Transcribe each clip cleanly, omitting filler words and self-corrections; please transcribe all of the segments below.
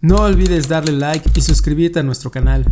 No olvides darle like y suscribirte a nuestro canal.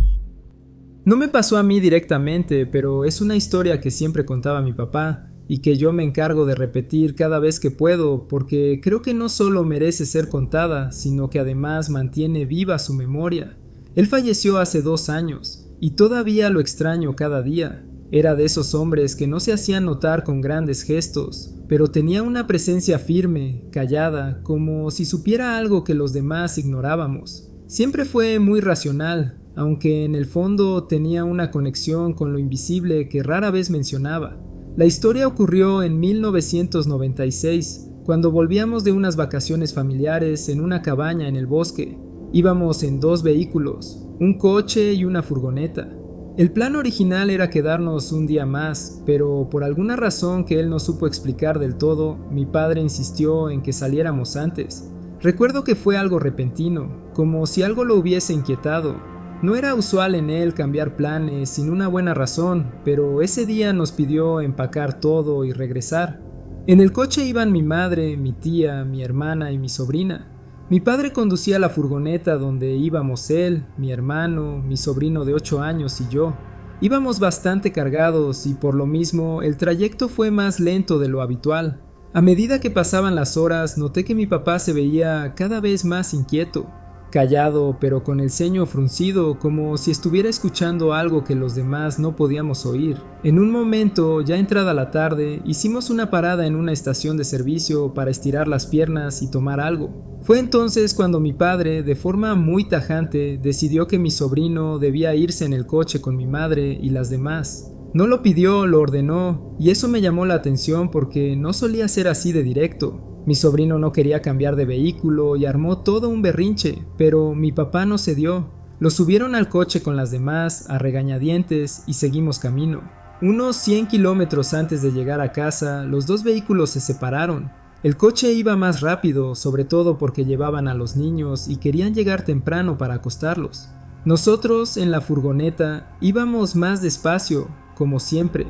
No me pasó a mí directamente, pero es una historia que siempre contaba mi papá y que yo me encargo de repetir cada vez que puedo porque creo que no solo merece ser contada, sino que además mantiene viva su memoria. Él falleció hace 2 años y todavía lo extraño cada día. Era de esos hombres que no se hacían notar con grandes gestos, pero tenía una presencia firme, callada, como si supiera algo que los demás ignorábamos. Siempre fue muy racional, aunque en el fondo tenía una conexión con lo invisible que rara vez mencionaba. La historia ocurrió en 1996, cuando volvíamos de unas vacaciones familiares en una cabaña en el bosque. Íbamos en 2 vehículos, un coche y una furgoneta. El plan original era quedarnos un día más, pero por alguna razón que él no supo explicar del todo, mi padre insistió en que saliéramos antes. Recuerdo que fue algo repentino, como si algo lo hubiese inquietado. No era usual en él cambiar planes sin una buena razón, pero ese día nos pidió empacar todo y regresar. En el coche iban mi madre, mi tía, mi hermana y mi sobrina. Mi padre conducía la furgoneta donde íbamos él, mi hermano, mi sobrino de 8 años y yo. Íbamos bastante cargados y por lo mismo el trayecto fue más lento de lo habitual. A medida que pasaban las horas noté que mi papá se veía cada vez más inquieto, callado pero con el ceño fruncido como si estuviera escuchando algo que los demás no podíamos oír. En un momento, ya entrada la tarde, hicimos una parada en una estación de servicio para estirar las piernas y tomar algo. Fue entonces cuando mi padre, de forma muy tajante, decidió que mi sobrino debía irse en el coche con mi madre y las demás. No lo pidió, lo ordenó, y eso me llamó la atención porque no solía ser así de directo. Mi sobrino no quería cambiar de vehículo y armó todo un berrinche, pero mi papá no cedió. Lo subieron al coche con las demás, a regañadientes, y seguimos camino. Unos 100 kilómetros antes de llegar a casa, los 2 vehículos se separaron. El coche iba más rápido, sobre todo porque llevaban a los niños y querían llegar temprano para acostarlos. Nosotros, en la furgoneta, íbamos más despacio, como siempre.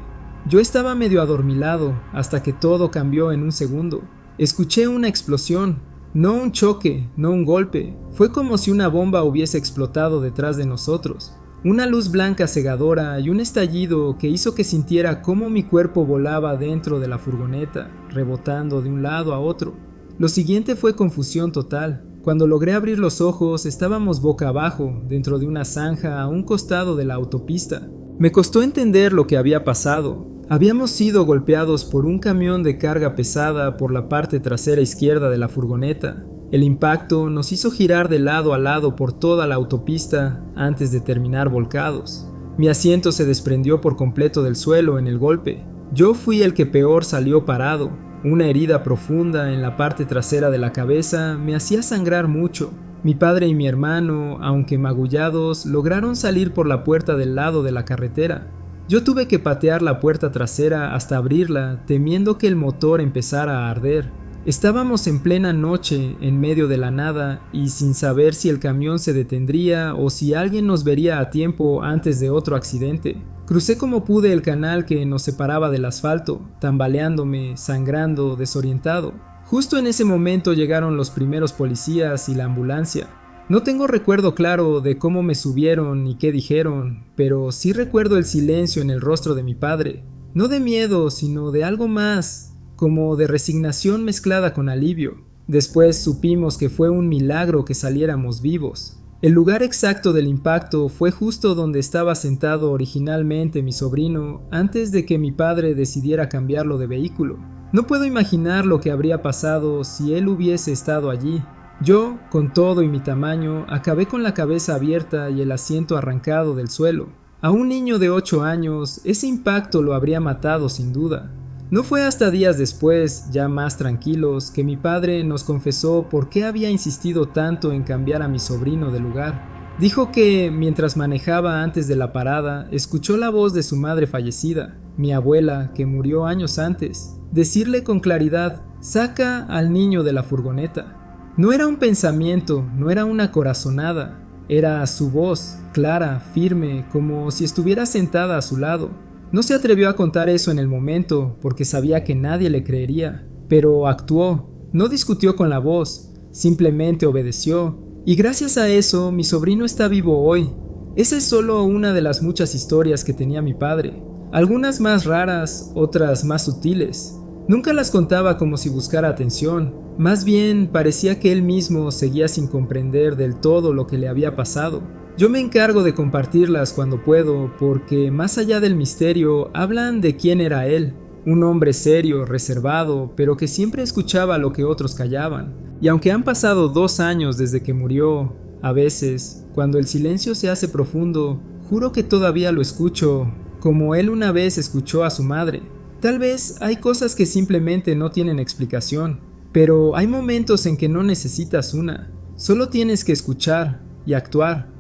Yo estaba medio adormilado, hasta que todo cambió en un segundo. Escuché una explosión, no un choque, no un golpe. Fue como si una bomba hubiese explotado detrás de nosotros. Una luz blanca cegadora y un estallido que hizo que sintiera cómo mi cuerpo volaba dentro de la furgoneta, rebotando de un lado a otro. Lo siguiente fue confusión total. Cuando logré abrir los ojos, estábamos boca abajo, dentro de una zanja a un costado de la autopista. Me costó entender lo que había pasado. Habíamos sido golpeados por un camión de carga pesada por la parte trasera izquierda de la furgoneta. El impacto nos hizo girar de lado a lado por toda la autopista antes de terminar volcados. Mi asiento se desprendió por completo del suelo en el golpe. Yo fui el que peor salió parado. Una herida profunda en la parte trasera de la cabeza me hacía sangrar mucho. Mi padre y mi hermano, aunque magullados, lograron salir por la puerta del lado de la carretera. Yo tuve que patear la puerta trasera hasta abrirla, temiendo que el motor empezara a arder. Estábamos en plena noche, en medio de la nada, y sin saber si el camión se detendría o si alguien nos vería a tiempo antes de otro accidente. Crucé como pude el canal que nos separaba del asfalto, tambaleándome, sangrando, desorientado. Justo en ese momento llegaron los primeros policías y la ambulancia. No tengo recuerdo claro de cómo me subieron ni qué dijeron, pero sí recuerdo el silencio en el rostro de mi padre. No de miedo, sino de algo más, como de resignación mezclada con alivio. Después supimos que fue un milagro que saliéramos vivos. El lugar exacto del impacto fue justo donde estaba sentado originalmente mi sobrino antes de que mi padre decidiera cambiarlo de vehículo. No puedo imaginar lo que habría pasado si él hubiese estado allí. Yo, con todo y mi tamaño, acabé con la cabeza abierta y el asiento arrancado del suelo. A un niño de 8 años, ese impacto lo habría matado sin duda. No fue hasta días después, ya más tranquilos, que mi padre nos confesó por qué había insistido tanto en cambiar a mi sobrino de lugar. Dijo que, mientras manejaba antes de la parada, escuchó la voz de su madre fallecida, mi abuela, que murió años antes, decirle con claridad: «Saca al niño de la furgoneta». No era un pensamiento, no era una corazonada, era su voz, clara, firme, como si estuviera sentada a su lado. No se atrevió a contar eso en el momento, porque sabía que nadie le creería, pero actuó. No discutió con la voz, simplemente obedeció, Y gracias a eso, mi sobrino está vivo hoy. Esa es solo una de las muchas historias que tenía mi padre. Algunas más raras, otras más sutiles. Nunca las contaba como si buscara atención. Más bien parecía que él mismo seguía sin comprender del todo lo que le había pasado. Yo me encargo de compartirlas cuando puedo, porque más allá del misterio, hablan de quién era él. Un hombre serio, reservado, pero que siempre escuchaba lo que otros callaban. Y aunque han pasado 2 años desde que murió, a veces, cuando el silencio se hace profundo, juro que todavía lo escucho, como él una vez escuchó a su madre. Tal vez hay cosas que simplemente no tienen explicación, pero hay momentos en que no necesitas una. Solo tienes que escuchar y actuar.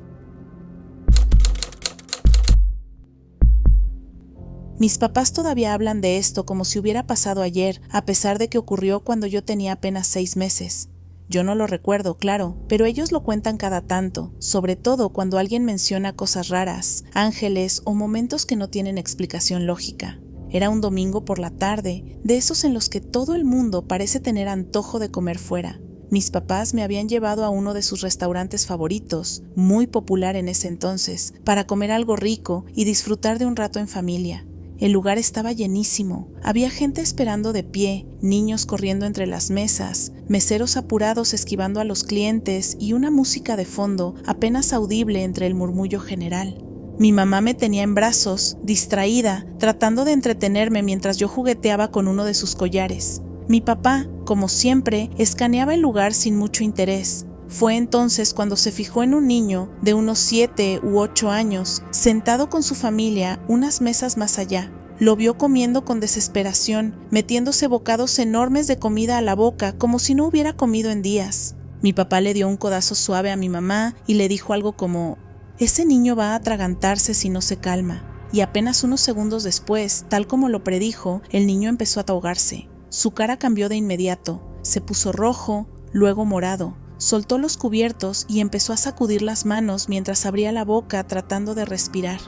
Mis papás todavía hablan de esto como si hubiera pasado ayer, a pesar de que ocurrió cuando yo tenía apenas 6 meses. Yo no lo recuerdo, claro, pero ellos lo cuentan cada tanto, sobre todo cuando alguien menciona cosas raras, ángeles o momentos que no tienen explicación lógica. Era un domingo por la tarde, de esos en los que todo el mundo parece tener antojo de comer fuera. Mis papás me habían llevado a uno de sus restaurantes favoritos, muy popular en ese entonces, para comer algo rico y disfrutar de un rato en familia. El lugar estaba llenísimo, había gente esperando de pie, niños corriendo entre las mesas, meseros apurados esquivando a los clientes y una música de fondo apenas audible entre el murmullo general. Mi mamá me tenía en brazos, distraída, tratando de entretenerme mientras yo jugueteaba con uno de sus collares. Mi papá, como siempre, escaneaba el lugar sin mucho interés. Fue entonces cuando se fijó en un niño de unos 7 u 8 años, sentado con su familia unas mesas más allá. Lo vio comiendo con desesperación, metiéndose bocados enormes de comida a la boca como si no hubiera comido en días. Mi papá le dio un codazo suave a mi mamá y le dijo algo como: «Ese niño va a atragantarse si no se calma». Y apenas unos segundos después, tal como lo predijo, el niño empezó a ahogarse. Su cara cambió de inmediato, se puso rojo, luego morado. Soltó los cubiertos y empezó a sacudir las manos mientras abría la boca tratando de respirar.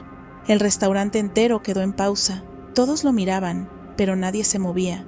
El restaurante entero quedó en pausa. Todos lo miraban, pero nadie se movía.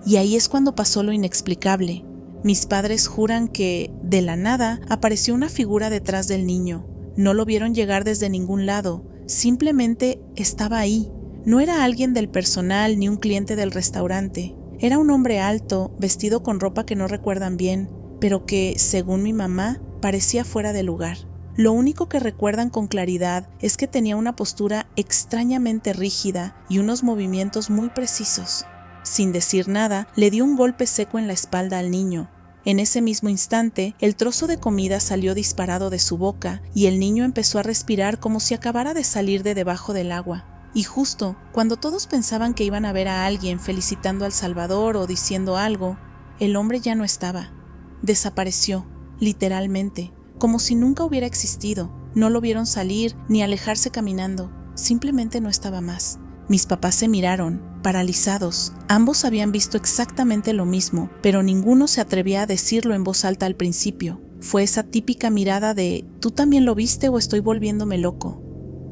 Y ahí es cuando pasó lo inexplicable. Mis padres juran que, de la nada, apareció una figura detrás del niño. No lo vieron llegar desde ningún lado, simplemente estaba ahí. No era alguien del personal ni un cliente del restaurante. Era un hombre alto, vestido con ropa que no recuerdan bien, pero que, según mi mamá, parecía fuera de lugar. Lo único que recuerdan con claridad es que tenía una postura extrañamente rígida y unos movimientos muy precisos. Sin decir nada, le dio un golpe seco en la espalda al niño. En ese mismo instante, el trozo de comida salió disparado de su boca y el niño empezó a respirar como si acabara de salir de debajo del agua. Y justo cuando todos pensaban que iban a ver a alguien felicitando al Salvador o diciendo algo, el hombre ya no estaba. Desapareció, literalmente, como si nunca hubiera existido. No lo vieron salir ni alejarse caminando, simplemente no estaba más. Mis papás se miraron, paralizados. Ambos habían visto exactamente lo mismo, pero ninguno se atrevía a decirlo en voz alta al principio. Fue esa típica mirada de ¿tú también lo viste o estoy volviéndome loco?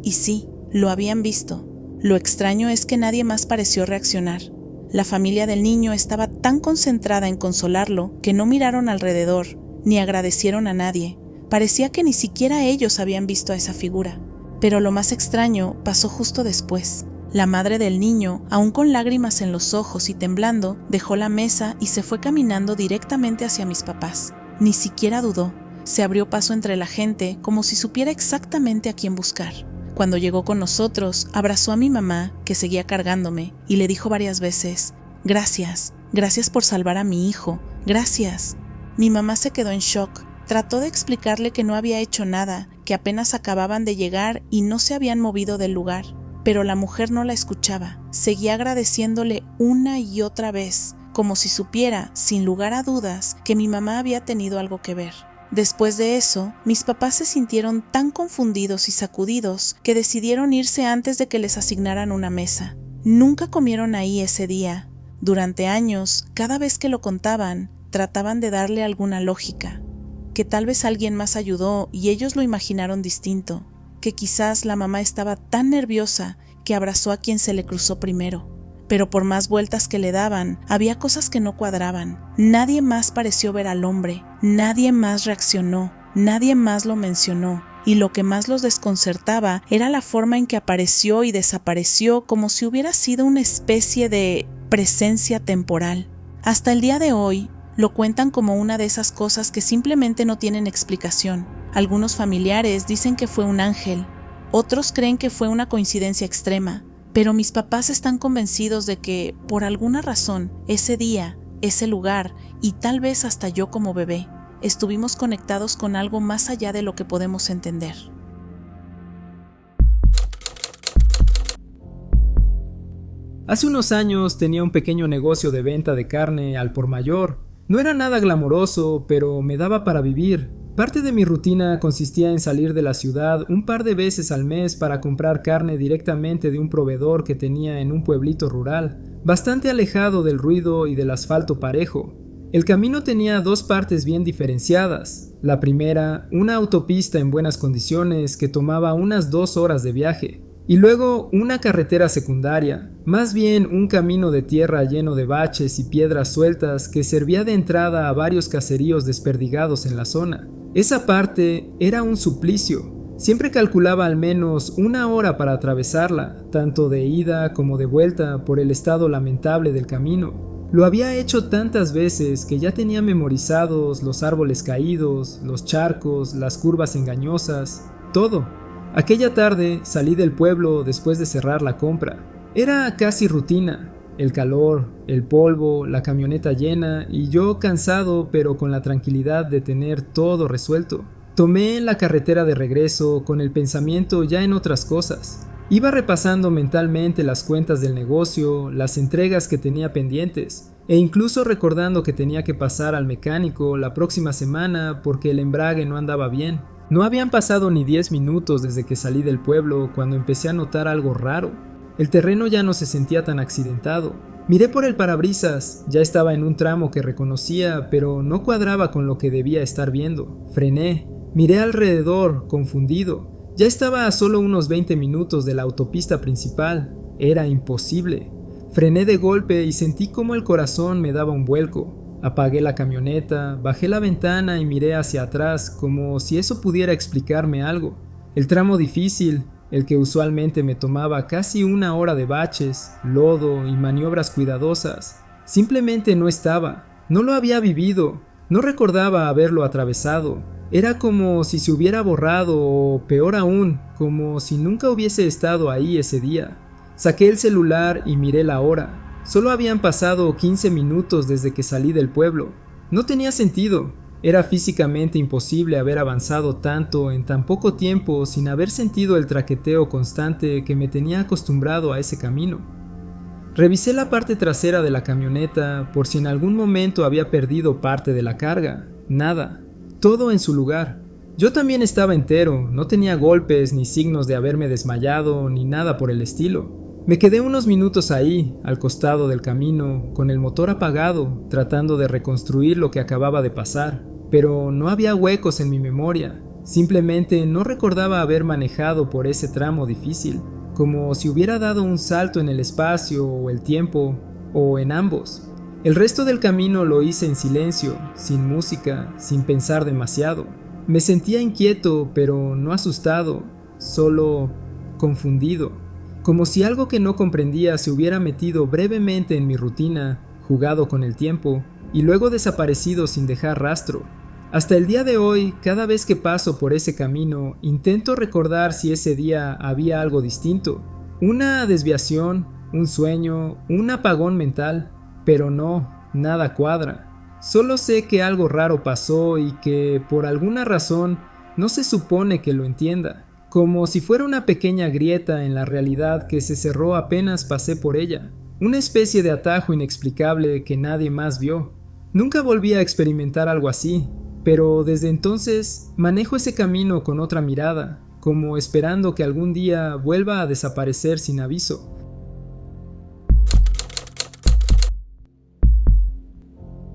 Y sí, lo habían visto. Lo extraño es que nadie más pareció reaccionar. La familia del niño estaba tan concentrada en consolarlo que no miraron alrededor, ni agradecieron a nadie. Parecía que ni siquiera ellos habían visto a esa figura. Pero lo más extraño pasó justo después. La madre del niño, aún con lágrimas en los ojos y temblando, dejó la mesa y se fue caminando directamente hacia mis papás. Ni siquiera dudó. Se abrió paso entre la gente como si supiera exactamente a quién buscar. Cuando llegó con nosotros, abrazó a mi mamá, que seguía cargándome, y le dijo varias veces: «Gracias, gracias por salvar a mi hijo, gracias». Mi mamá se quedó en shock. Trató de explicarle que no había hecho nada, que apenas acababan de llegar y no se habían movido del lugar. Pero la mujer no la escuchaba. Seguía agradeciéndole una y otra vez, como si supiera, sin lugar a dudas, que mi mamá había tenido algo que ver. Después de eso, mis papás se sintieron tan confundidos y sacudidos que decidieron irse antes de que les asignaran una mesa. Nunca comieron ahí ese día. Durante años, cada vez que lo contaban, trataban de darle alguna lógica. Que tal vez alguien más ayudó y ellos lo imaginaron distinto. Que quizás la mamá estaba tan nerviosa que abrazó a quien se le cruzó primero. Pero por más vueltas que le daban, había cosas que no cuadraban. Nadie más pareció ver al hombre, nadie más reaccionó. Nadie más lo mencionó, y lo que más los desconcertaba era la forma en que apareció y desapareció, como si hubiera sido una especie de presencia temporal. Hasta el día de hoy, lo cuentan como una de esas cosas que simplemente no tienen explicación. Algunos familiares dicen que fue un ángel, otros creen que fue una coincidencia extrema, pero mis papás están convencidos de que, por alguna razón, ese día, ese lugar y tal vez hasta yo como bebé, estuvimos conectados con algo más allá de lo que podemos entender. Hace unos años tenía un pequeño negocio de venta de carne al por mayor. No era nada glamoroso, pero me daba para vivir. Parte de mi rutina consistía en salir de la ciudad un par de veces al mes para comprar carne directamente de un proveedor que tenía en un pueblito rural, bastante alejado del ruido y del asfalto parejo. El camino tenía dos partes bien diferenciadas. La primera, una autopista en buenas condiciones que tomaba unas 2 horas de viaje. Y luego una carretera secundaria, más bien un camino de tierra lleno de baches y piedras sueltas que servía de entrada a varios caseríos desperdigados en la zona. Esa parte era un suplicio. Siempre calculaba al menos 1 hora para atravesarla, tanto de ida como de vuelta por el estado lamentable del camino. Lo había hecho tantas veces que ya tenía memorizados los árboles caídos, los charcos, las curvas engañosas, todo. Aquella tarde salí del pueblo después de cerrar la compra. Era casi rutina. El calor, el polvo, la camioneta llena y yo cansado pero con la tranquilidad de tener todo resuelto. Tomé la carretera de regreso con el pensamiento ya en otras cosas. Iba repasando mentalmente las cuentas del negocio, las entregas que tenía pendientes, e incluso recordando que tenía que pasar al mecánico la próxima semana porque el embrague no andaba bien. No habían pasado ni 10 minutos desde que salí del pueblo cuando empecé a notar algo raro. El terreno ya no se sentía tan accidentado. Miré por el parabrisas, ya estaba en un tramo que reconocía, pero no cuadraba con lo que debía estar viendo. Frené, miré alrededor, confundido. Ya estaba a solo unos 20 minutos de la autopista principal. Era imposible. Frené de golpe y sentí como el corazón me daba un vuelco. Apagué la camioneta, bajé la ventana y miré hacia atrás como si eso pudiera explicarme algo. El tramo difícil, el que usualmente me tomaba casi 1 hora de baches, lodo y maniobras cuidadosas, simplemente no estaba. No lo había vivido, no recordaba haberlo atravesado. Era como si se hubiera borrado o, peor aún, como si nunca hubiese estado ahí ese día. Saqué el celular y miré la hora. Solo habían pasado 15 minutos desde que salí del pueblo. No tenía sentido. Era físicamente imposible haber avanzado tanto en tan poco tiempo sin haber sentido el traqueteo constante que me tenía acostumbrado a ese camino. Revisé la parte trasera de la camioneta por si en algún momento había perdido parte de la carga. Nada. Todo en su lugar. Yo también estaba entero, no tenía golpes ni signos de haberme desmayado ni nada por el estilo. Me quedé unos minutos ahí, al costado del camino, con el motor apagado, tratando de reconstruir lo que acababa de pasar, pero no había huecos en mi memoria. Simplemente no recordaba haber manejado por ese tramo difícil, como si hubiera dado un salto en el espacio o el tiempo, o en ambos. El resto del camino lo hice en silencio, sin música, sin pensar demasiado. Me sentía inquieto, pero no asustado, solo confundido, como si algo que no comprendía se hubiera metido brevemente en mi rutina, jugado con el tiempo, y luego desaparecido sin dejar rastro. Hasta el día de hoy, cada vez que paso por ese camino, intento recordar si ese día había algo distinto, una desviación, un sueño, un apagón mental. Pero no, nada cuadra. Solo sé que algo raro pasó y que, por alguna razón, no se supone que lo entienda. Como si fuera una pequeña grieta en la realidad que se cerró apenas pasé por ella. Una especie de atajo inexplicable que nadie más vio. Nunca volví a experimentar algo así, pero desde entonces manejo ese camino con otra mirada, como esperando que algún día vuelva a desaparecer sin aviso.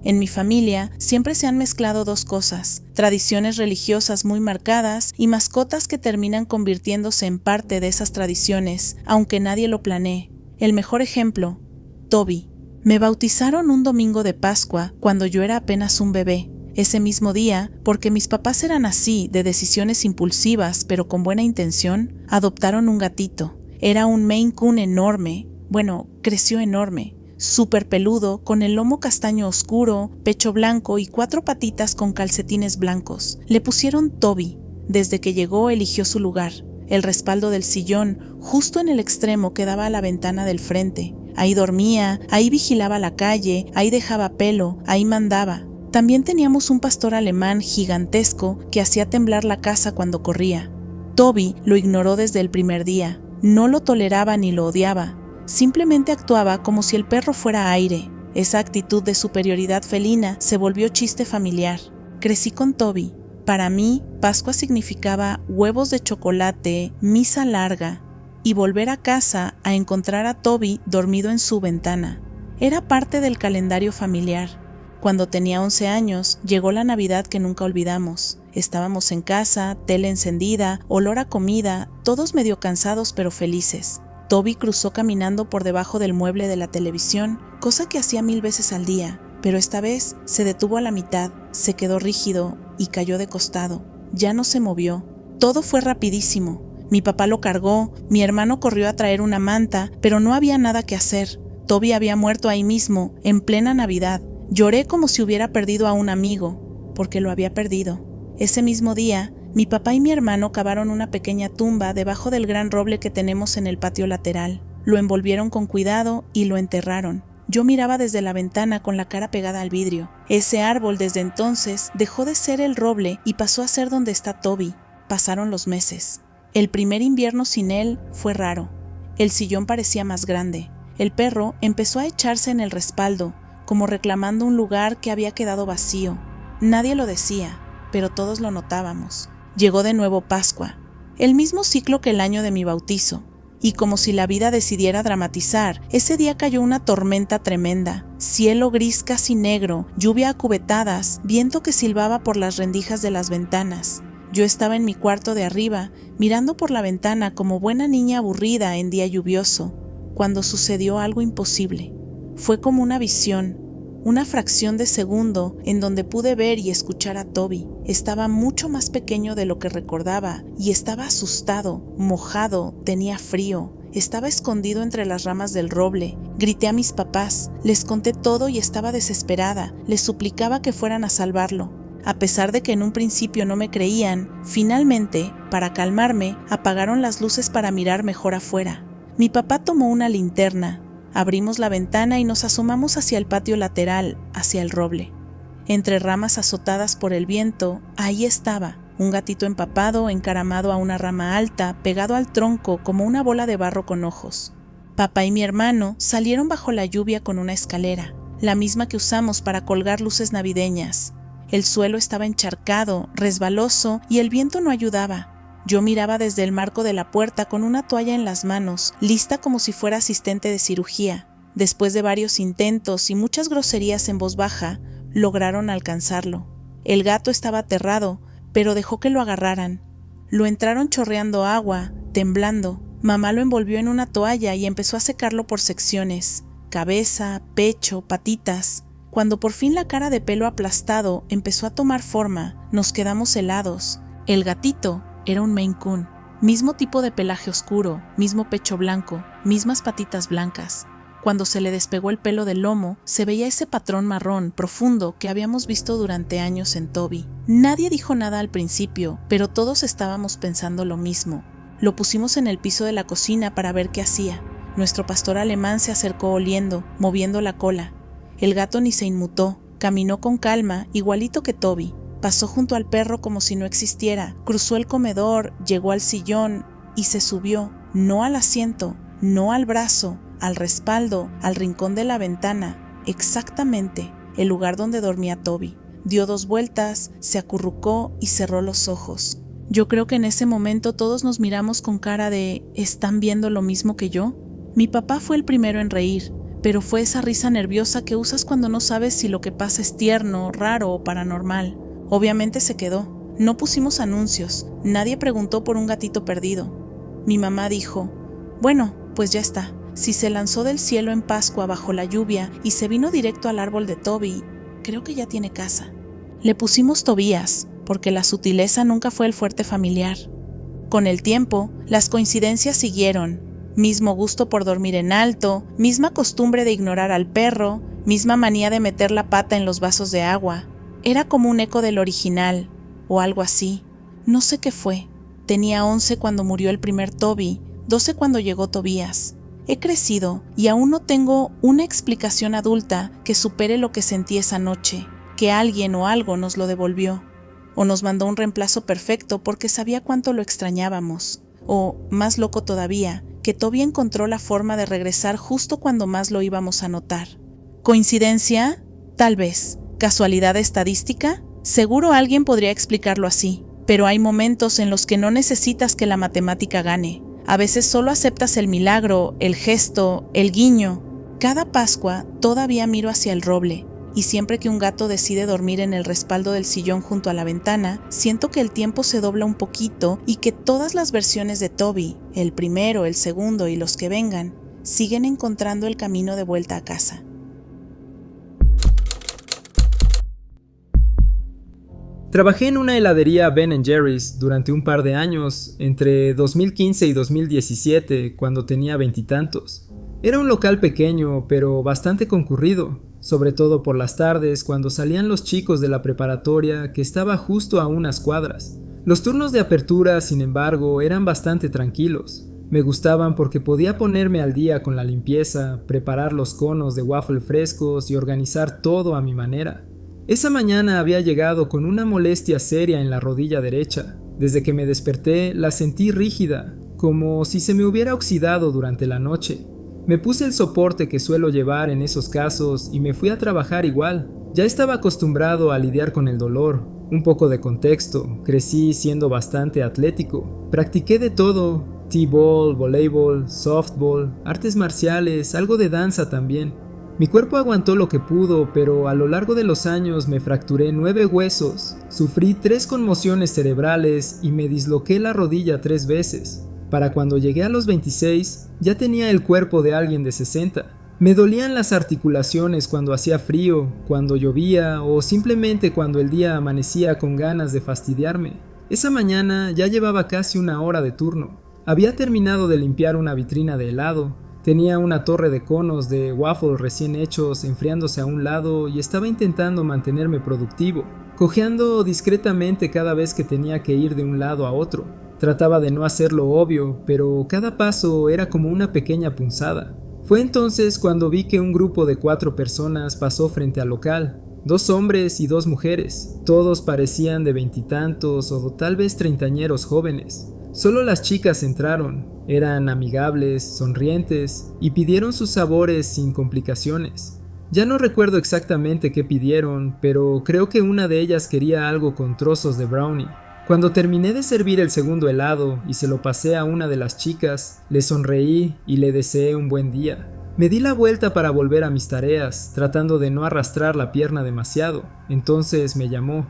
En mi familia siempre se han mezclado dos cosas, tradiciones religiosas muy marcadas y mascotas que terminan convirtiéndose en parte de esas tradiciones, aunque nadie lo planee. El mejor ejemplo, Toby. Me bautizaron un domingo de Pascua cuando yo era apenas un bebé. Ese mismo día, porque mis papás eran así, de decisiones impulsivas pero con buena intención, adoptaron un gatito. Era un Maine Coon enorme, bueno, creció enorme, súper peludo, con el lomo castaño oscuro, pecho blanco y 4 patitas con calcetines blancos. Le pusieron Toby. Desde que llegó eligió su lugar, el respaldo del sillón, justo en el extremo que daba a la ventana del frente. Ahí dormía, ahí vigilaba la calle, ahí dejaba pelo, ahí mandaba. También teníamos un pastor alemán gigantesco que hacía temblar la casa cuando corría. Toby lo ignoró desde el primer día. No lo toleraba ni lo odiaba. Simplemente actuaba como si el perro fuera aire. Esa actitud de superioridad felina se volvió chiste familiar. Crecí con Toby. Para mí, Pascua significaba huevos de chocolate, misa larga y volver a casa a encontrar a Toby dormido en su ventana. Era parte del calendario familiar. Cuando tenía 11 años, llegó la Navidad que nunca olvidamos. Estábamos en casa, tele encendida, olor a comida, todos medio cansados pero felices. Toby cruzó caminando por debajo del mueble de la televisión, cosa que hacía 1000 veces al día, pero esta vez se detuvo a la mitad, se quedó rígido y cayó de costado. Ya no se movió. Todo fue rapidísimo. Mi papá lo cargó, mi hermano corrió a traer una manta, pero no había nada que hacer. Toby había muerto ahí mismo, en plena Navidad. Lloré como si hubiera perdido a un amigo, porque lo había perdido. Ese mismo día, mi papá y mi hermano cavaron una pequeña tumba debajo del gran roble que tenemos en el patio lateral. Lo envolvieron con cuidado y lo enterraron. Yo miraba desde la ventana con la cara pegada al vidrio. Ese árbol desde entonces dejó de ser el roble y pasó a ser donde está Toby. Pasaron los meses. El primer invierno sin él fue raro. El sillón parecía más grande. El perro empezó a echarse en el respaldo, como reclamando un lugar que había quedado vacío. Nadie lo decía, pero todos lo notábamos. Llegó de nuevo Pascua, el mismo ciclo que el año de mi bautizo, y como si la vida decidiera dramatizar, ese día cayó una tormenta tremenda, cielo gris casi negro, lluvia a cubetadas, viento que silbaba por las rendijas de las ventanas. Yo estaba en mi cuarto de arriba, mirando por la ventana como buena niña aburrida en día lluvioso, cuando sucedió algo imposible. Fue como una visión, una fracción de segundo en donde pude ver y escuchar a Toby. Estaba mucho más pequeño de lo que recordaba y estaba asustado, mojado, tenía frío. Estaba escondido entre las ramas del roble. Grité a mis papás, les conté todo y estaba desesperada. Les suplicaba que fueran a salvarlo. A pesar de que en un principio no me creían, finalmente, para calmarme, apagaron las luces para mirar mejor afuera. Mi papá tomó una linterna. Abrimos la ventana y nos asomamos hacia el patio lateral, hacia el roble. Entre ramas azotadas por el viento, ahí estaba, un gatito empapado, encaramado a una rama alta, pegado al tronco como una bola de barro con ojos. Papá y mi hermano salieron bajo la lluvia con una escalera, la misma que usamos para colgar luces navideñas. El suelo estaba encharcado, resbaloso y el viento no ayudaba. Yo miraba desde el marco de la puerta con una toalla en las manos, lista como si fuera asistente de cirugía. Después de varios intentos y muchas groserías en voz baja, lograron alcanzarlo. El gato estaba aterrado, pero dejó que lo agarraran. Lo entraron chorreando agua, temblando. Mamá lo envolvió en una toalla y empezó a secarlo por secciones. Cabeza, pecho, patitas. Cuando por fin la cara de pelo aplastado empezó a tomar forma, nos quedamos helados. El gatito era un Maine Coon, mismo tipo de pelaje oscuro, mismo pecho blanco, mismas patitas blancas. Cuando se le despegó el pelo del lomo, se veía ese patrón marrón profundo que habíamos visto durante años en Toby. Nadie dijo nada al principio, pero todos estábamos pensando lo mismo. Lo pusimos en el piso de la cocina para ver qué hacía. Nuestro pastor alemán se acercó oliendo, moviendo la cola. El gato ni se inmutó, caminó con calma, igualito que Toby. Pasó junto al perro como si no existiera, cruzó el comedor, llegó al sillón y se subió, no al asiento, no al brazo, al respaldo, al rincón de la ventana, exactamente el lugar donde dormía Toby. Dio 2 vueltas, se acurrucó y cerró los ojos. Yo creo que en ese momento todos nos miramos con cara de ¿están viendo lo mismo que yo? Mi papá fue el primero en reír, pero fue esa risa nerviosa que usas cuando no sabes si lo que pasa es tierno, raro o paranormal. Obviamente se quedó. No pusimos anuncios. Nadie preguntó por un gatito perdido. Mi mamá dijo, bueno, pues ya está. Si se lanzó del cielo en Pascua bajo la lluvia y se vino directo al árbol de Toby, creo que ya tiene casa. Le pusimos Tobías, porque la sutileza nunca fue el fuerte familiar. Con el tiempo, las coincidencias siguieron. Mismo gusto por dormir en alto, misma costumbre de ignorar al perro, misma manía de meter la pata en los vasos de agua. Era como un eco del original, o algo así. No sé qué fue. Tenía 11 cuando murió el primer Toby, 12 cuando llegó Tobías. He crecido y aún no tengo una explicación adulta que supere lo que sentí esa noche, que alguien o algo nos lo devolvió. O nos mandó un reemplazo perfecto porque sabía cuánto lo extrañábamos. O, más loco todavía, que Toby encontró la forma de regresar justo cuando más lo íbamos a notar. ¿Coincidencia? Tal vez. ¿Casualidad estadística? Seguro alguien podría explicarlo así, pero hay momentos en los que no necesitas que la matemática gane. A veces solo aceptas el milagro, el gesto, el guiño. Cada Pascua todavía miro hacia el roble, y siempre que un gato decide dormir en el respaldo del sillón junto a la ventana, siento que el tiempo se dobla un poquito y que todas las versiones de Toby, el primero, el segundo y los que vengan, siguen encontrando el camino de vuelta a casa. Trabajé en una heladería Ben & Jerry's durante un par de años, entre 2015 y 2017, cuando tenía 20 y tantos. Era un local pequeño, pero bastante concurrido, sobre todo por las tardes cuando salían los chicos de la preparatoria que estaba justo a unas cuadras. Los turnos de apertura, sin embargo, eran bastante tranquilos. Me gustaban porque podía ponerme al día con la limpieza, preparar los conos de waffle frescos y organizar todo a mi manera. Esa mañana había llegado con una molestia seria en la rodilla derecha. Desde que me desperté la sentí rígida, como si se me hubiera oxidado durante la noche. Me puse el soporte que suelo llevar en esos casos y me fui a trabajar igual. Ya estaba acostumbrado a lidiar con el dolor. Un poco de contexto, crecí siendo bastante atlético. Practiqué de todo, t-ball, voleibol, softball, artes marciales, algo de danza también. Mi cuerpo aguantó lo que pudo, pero a lo largo de los años me fracturé 9 huesos, sufrí 3 conmociones cerebrales y me disloqué la rodilla 3 veces. Para cuando llegué a los 26, ya tenía el cuerpo de alguien de 60. Me dolían las articulaciones cuando hacía frío, cuando llovía o simplemente cuando el día amanecía con ganas de fastidiarme. Esa mañana ya llevaba casi una hora de turno. Había terminado de limpiar una vitrina de helado. Tenía una torre de conos de waffle recién hechos enfriándose a un lado y estaba intentando mantenerme productivo, cojeando discretamente cada vez que tenía que ir de un lado a otro. Trataba de no hacerlo obvio, pero cada paso era como una pequeña punzada. Fue entonces cuando vi que un grupo de 4 personas pasó frente al local. 2 hombres y 2 mujeres. Todos parecían de 20 y tantos o tal vez treintañeros jóvenes. Solo las chicas entraron. Eran amigables, sonrientes y pidieron sus sabores sin complicaciones. Ya no recuerdo exactamente qué pidieron, pero creo que una de ellas quería algo con trozos de brownie. Cuando terminé de servir el segundo helado y se lo pasé a una de las chicas, le sonreí y le deseé un buen día. Me di la vuelta para volver a mis tareas, tratando de no arrastrar la pierna demasiado. Entonces me llamó.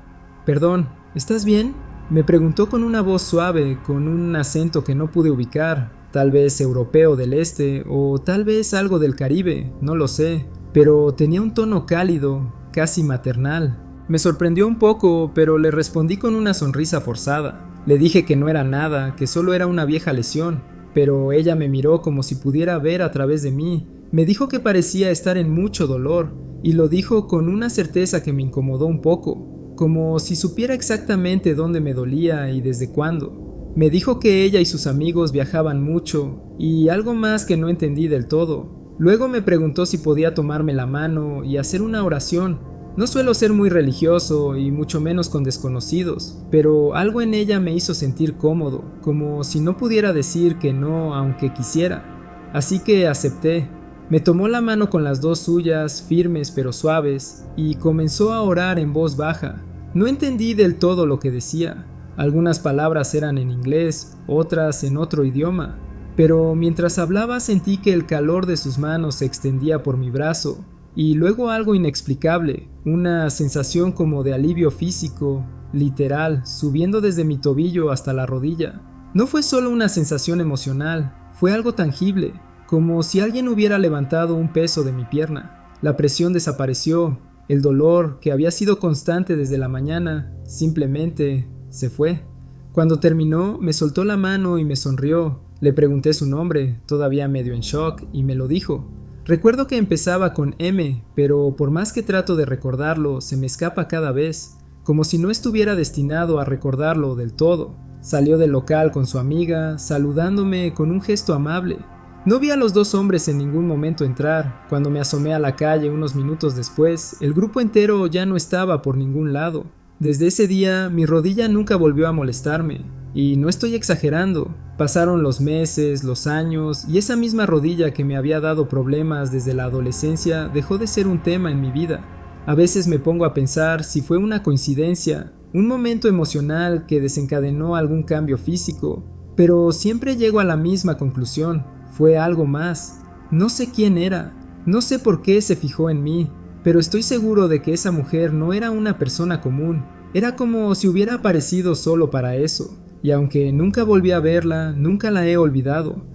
«Perdón, ¿estás bien?», me preguntó con una voz suave, con un acento que no pude ubicar, tal vez europeo del este o tal vez algo del Caribe, no lo sé, pero tenía un tono cálido, casi maternal. Me sorprendió un poco, pero le respondí con una sonrisa forzada. Le dije que no era nada, que solo era una vieja lesión, pero ella me miró como si pudiera ver a través de mí. Me dijo que parecía estar en mucho dolor, y lo dijo con una certeza que me incomodó un poco, como si supiera exactamente dónde me dolía y desde cuándo. Me dijo que ella y sus amigos viajaban mucho, y algo más que no entendí del todo. Luego me preguntó si podía tomarme la mano y hacer una oración. No suelo ser muy religioso y mucho menos con desconocidos, pero algo en ella me hizo sentir cómodo, como si no pudiera decir que no aunque quisiera. Así que acepté. Me tomó la mano con las 2 suyas, firmes pero suaves, y comenzó a orar en voz baja. No entendí del todo lo que decía. Algunas palabras eran en inglés, otras en otro idioma, pero mientras hablaba sentí que el calor de sus manos se extendía por mi brazo, y luego algo inexplicable, una sensación como de alivio físico, literal, subiendo desde mi tobillo hasta la rodilla. No fue solo una sensación emocional, fue algo tangible, como si alguien hubiera levantado un peso de mi pierna. La presión desapareció, El dolor, que había sido constante desde la mañana, simplemente se fue. Cuando terminó, me soltó la mano y me sonrió. Le pregunté su nombre, todavía medio en shock, y me lo dijo. Recuerdo que empezaba con M, pero por más que trato de recordarlo, se me escapa cada vez, como si no estuviera destinado a recordarlo del todo. Salió del local con su amiga, saludándome con un gesto amable. No vi a los dos hombres en ningún momento entrar. Cuando me asomé a la calle unos minutos después, el grupo entero ya no estaba por ningún lado. Desde ese día, mi rodilla nunca volvió a molestarme. Y no estoy exagerando. Pasaron los meses, los años, y esa misma rodilla que me había dado problemas desde la adolescencia dejó de ser un tema en mi vida. A veces me pongo a pensar si fue una coincidencia, un momento emocional que desencadenó algún cambio físico, pero siempre llego a la misma conclusión. Fue algo más. No sé quién era, no sé por qué se fijó en mí, pero estoy seguro de que esa mujer no era una persona común. Era como si hubiera aparecido solo para eso. Y aunque nunca volví a verla, nunca la he olvidado.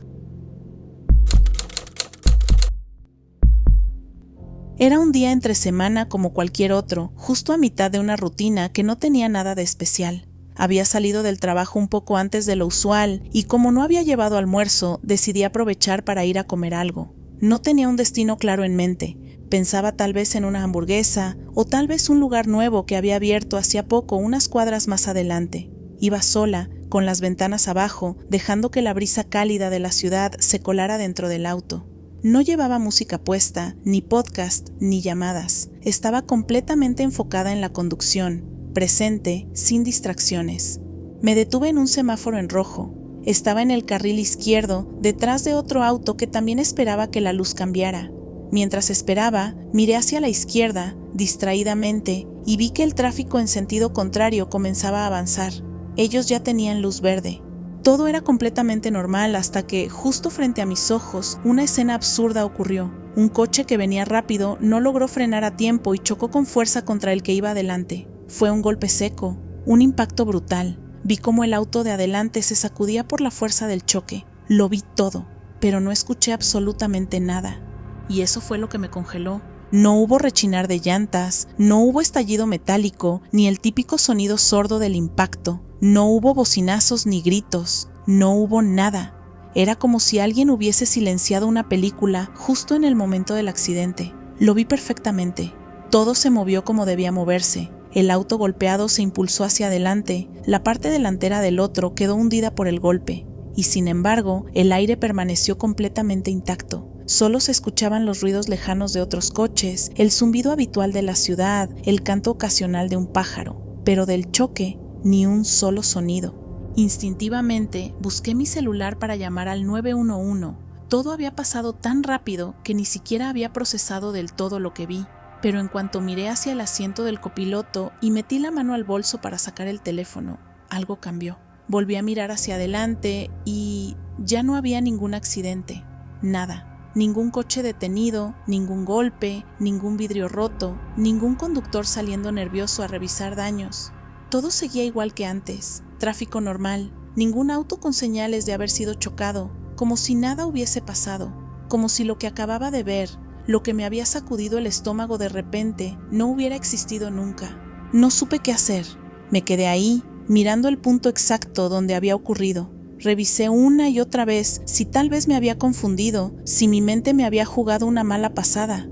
Era un día entre semana como cualquier otro, justo a mitad de una rutina que no tenía nada de especial. Había salido del trabajo un poco antes de lo usual y como no había llevado almuerzo, decidí aprovechar para ir a comer algo. No tenía un destino claro en mente. Pensaba tal vez en una hamburguesa o tal vez un lugar nuevo que había abierto hacía poco unas cuadras más adelante. Iba sola, con las ventanas abajo, dejando que la brisa cálida de la ciudad se colara dentro del auto. No llevaba música puesta, ni podcast, ni llamadas. Estaba completamente enfocada en la conducción, presente, sin distracciones. Me detuve en un semáforo en rojo. Estaba en el carril izquierdo, detrás de otro auto que también esperaba que la luz cambiara. Mientras esperaba, miré hacia la izquierda, distraídamente, y vi que el tráfico en sentido contrario comenzaba a avanzar. Ellos ya tenían luz verde. Todo era completamente normal hasta que, justo frente a mis ojos, una escena absurda ocurrió. Un coche que venía rápido no logró frenar a tiempo y chocó con fuerza contra el que iba adelante. Fue un golpe seco, un impacto brutal. Vi cómo el auto de adelante se sacudía por la fuerza del choque. Lo vi todo, pero no escuché absolutamente nada. Y eso fue lo que me congeló. No hubo rechinar de llantas, no hubo estallido metálico, ni el típico sonido sordo del impacto. No hubo bocinazos ni gritos, no hubo nada. Era como si alguien hubiese silenciado una película justo en el momento del accidente. Lo vi perfectamente. Todo se movió como debía moverse. El auto golpeado se impulsó hacia adelante, la parte delantera del otro quedó hundida por el golpe, y sin embargo, el aire permaneció completamente intacto. Solo se escuchaban los ruidos lejanos de otros coches, el zumbido habitual de la ciudad, el canto ocasional de un pájaro, pero del choque, ni un solo sonido. Instintivamente, busqué mi celular para llamar al 911. Todo había pasado tan rápido que ni siquiera había procesado del todo lo que vi. Pero en cuanto miré hacia el asiento del copiloto y metí la mano al bolso para sacar el teléfono, algo cambió. Volví a mirar hacia adelante y ya no había ningún accidente, nada. Ningún coche detenido, ningún golpe, ningún vidrio roto, ningún conductor saliendo nervioso a revisar daños. Todo seguía igual que antes, tráfico normal, ningún auto con señales de haber sido chocado, como si nada hubiese pasado, como si lo que acababa de ver, lo que me había sacudido el estómago de repente, no hubiera existido nunca. No supe qué hacer. Me quedé ahí, mirando el punto exacto donde había ocurrido. Revisé una y otra vez si tal vez me había confundido, si mi mente me había jugado una mala pasada.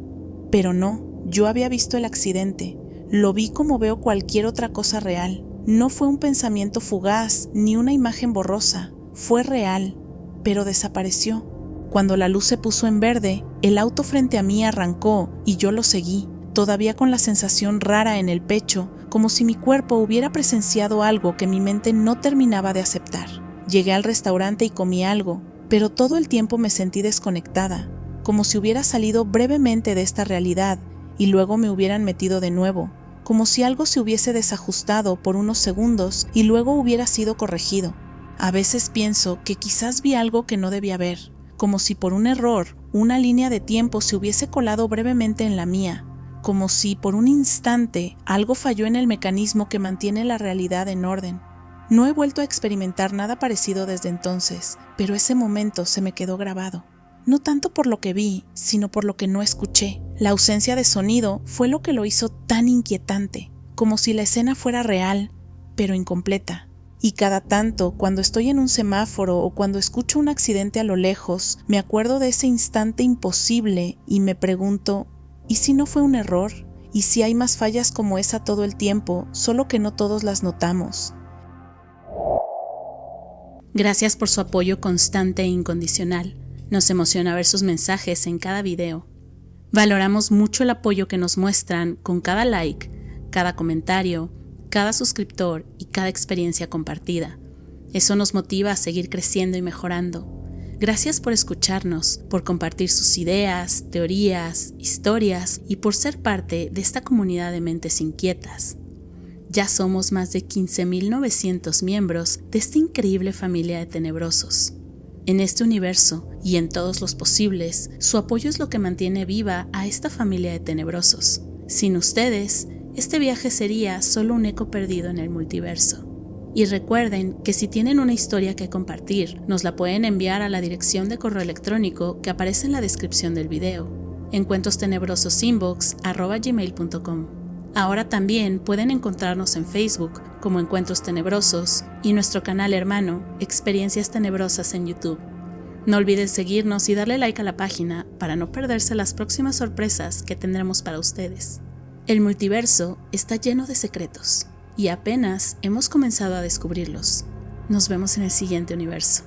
Pero no, yo había visto el accidente. Lo vi como veo cualquier otra cosa real. No fue un pensamiento fugaz, ni una imagen borrosa. Fue real, pero desapareció. Cuando la luz se puso en verde, el auto frente a mí arrancó y yo lo seguí, todavía con la sensación rara en el pecho, como si mi cuerpo hubiera presenciado algo que mi mente no terminaba de aceptar. Llegué al restaurante y comí algo, pero todo el tiempo me sentí desconectada, como si hubiera salido brevemente de esta realidad y luego me hubieran metido de nuevo, como si algo se hubiese desajustado por unos segundos y luego hubiera sido corregido. A veces pienso que quizás vi algo que no debía ver, como si por un error, una línea de tiempo se hubiese colado brevemente en la mía, como si por un instante algo falló en el mecanismo que mantiene la realidad en orden. No he vuelto a experimentar nada parecido desde entonces, pero ese momento se me quedó grabado. no tanto por lo que vi, sino por lo que no escuché. La ausencia de sonido fue lo que lo hizo tan inquietante, como si la escena fuera real, pero incompleta. Y cada tanto, cuando estoy en un semáforo o cuando escucho un accidente a lo lejos, me acuerdo de ese instante imposible y me pregunto, ¿y si no fue un error? ¿Y si hay más fallas como esa todo el tiempo, solo que no todos las notamos? Gracias por su apoyo constante e incondicional. Nos emociona ver sus mensajes en cada video. Valoramos mucho el apoyo que nos muestran con cada like, cada comentario, cada suscriptor y cada experiencia compartida. Eso nos motiva a seguir creciendo y mejorando. Gracias por escucharnos, por compartir sus ideas, teorías, historias y por ser parte de esta comunidad de mentes inquietas. Ya somos más de 15.900 miembros de esta increíble familia de tenebrosos. En este universo y en todos los posibles, su apoyo es lo que mantiene viva a esta familia de tenebrosos. Sin ustedes, este viaje sería solo un eco perdido en el multiverso. Y recuerden que si tienen una historia que compartir, nos la pueden enviar a la dirección de correo electrónico que aparece en la descripción del video, encuentrostenebrososInbox@gmail.com. Ahora también pueden encontrarnos en Facebook como Encuentros Tenebrosos y nuestro canal hermano Experiencias Tenebrosas en YouTube. No olviden seguirnos y darle like a la página para no perderse las próximas sorpresas que tendremos para ustedes. El multiverso está lleno de secretos y apenas hemos comenzado a descubrirlos. Nos vemos en el siguiente universo.